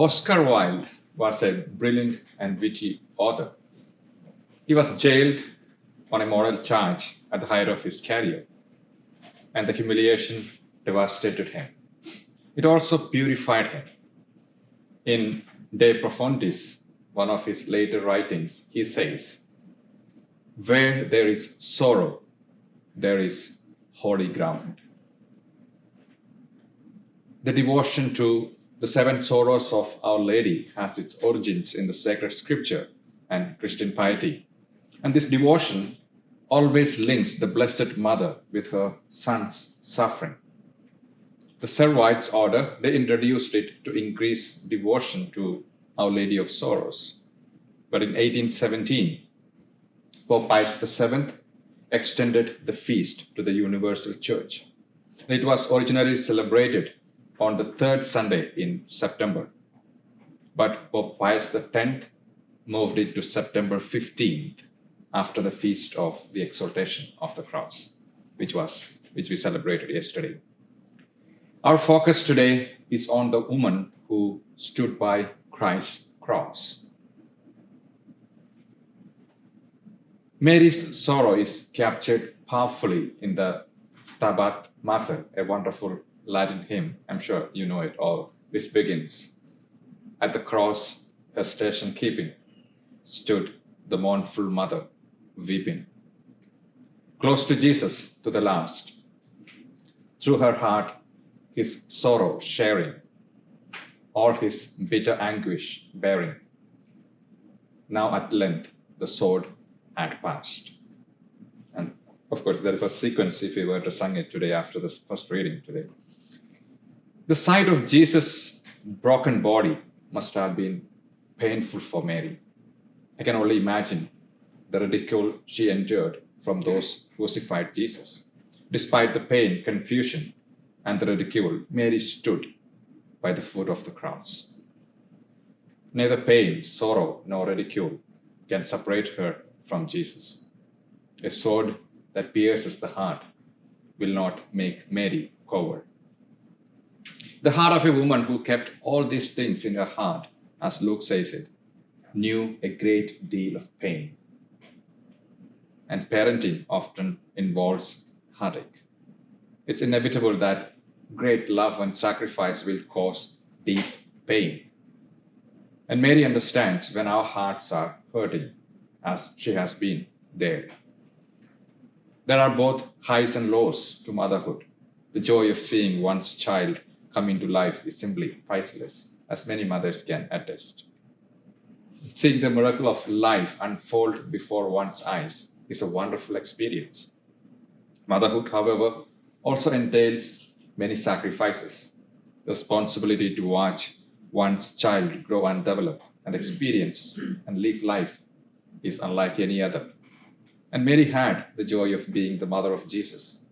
Oscar Wilde was a brilliant and witty author. He was jailed on a moral charge at the height of his career, and the humiliation devastated him. It also purified him. In De Profundis, one of his later writings, he says, "Where there is sorrow, there is holy ground." The devotion to the seven sorrows of Our Lady has its origins in the sacred scripture and Christian piety. And this devotion always links the Blessed Mother with her son's suffering. The Servites order, they introduced it to increase devotion to Our Lady of Sorrows. But in 1817, Pope Pius VII extended the feast to the Universal Church. It was originally celebrated on the third Sunday in September. But Pope Pius X moved it to September 15th after the feast of the Exaltation of the Cross, which we celebrated yesterday. Our focus today is on the woman who stood by Christ's cross. Mary's sorrow is captured powerfully in the Stabat Mater, a wonderful Latin hymn, I'm sure you know it all, which begins, "At the cross, her station keeping, stood the mournful mother, weeping." Close to Jesus to the last, through her heart, his sorrow sharing, all his bitter anguish bearing. Now at length the sword had passed. And of course, there was a sequence if we were to sing it today after the first reading today. The sight of Jesus' broken body must have been painful for Mary. I can only imagine the ridicule she endured from those who crucified Jesus. Despite the pain, confusion, and the ridicule, Mary stood by the foot of the cross. Neither pain, sorrow, nor ridicule can separate her from Jesus. A sword that pierces the heart will not make Mary cower. The heart of a woman who kept all these things in her heart, as Luke says it, knew a great deal of pain. And parenting often involves heartache. It's inevitable that great love and sacrifice will cause deep pain. And Mary understands when our hearts are hurting, as she has been there. There are both highs and lows to motherhood. The joy of seeing one's child come into life is simply priceless, as many mothers can attest. Seeing the miracle of life unfold before one's eyes is a wonderful experience. Motherhood, however, also entails many sacrifices. The responsibility to watch one's child grow and develop and experience and live life is unlike any other. And Mary had the joy of being the mother of Jesus,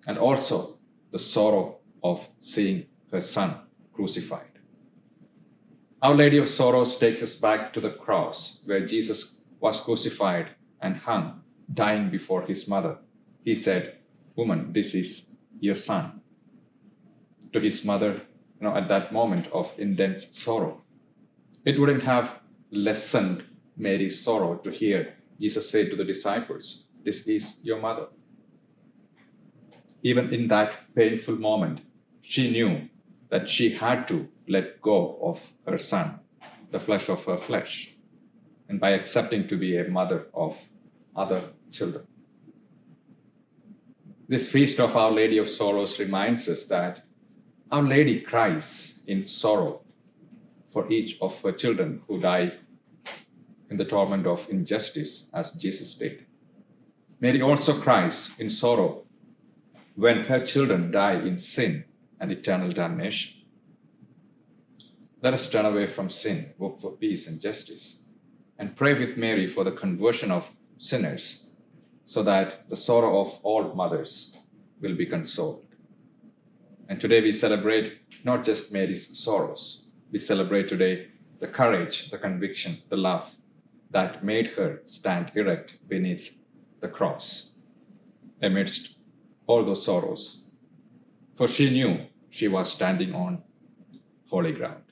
and also the sorrow of seeing her son crucified. Our Lady of Sorrows takes us back to the cross where Jesus was crucified and hung, dying before his mother. He said, "Woman, this is your son." To his mother, at that moment of intense sorrow, it wouldn't have lessened Mary's sorrow to hear Jesus say to the disciples, "This is your mother." Even in that painful moment, she knew that she had to let go of her son, the flesh of her flesh, and by accepting to be a mother of other children. This feast of Our Lady of Sorrows reminds us that Our Lady cries in sorrow for each of her children who die in the torment of injustice, as Jesus did. Mary also cries in sorrow when her children die in sin and eternal damnation. Let us turn away from sin, work for peace and justice, and pray with Mary for the conversion of sinners, so that the sorrow of all mothers will be consoled. And today we celebrate not just Mary's sorrows, we celebrate today the courage, the conviction, the love that made her stand erect beneath the cross amidst all those sorrows. For she knew she was standing on holy ground.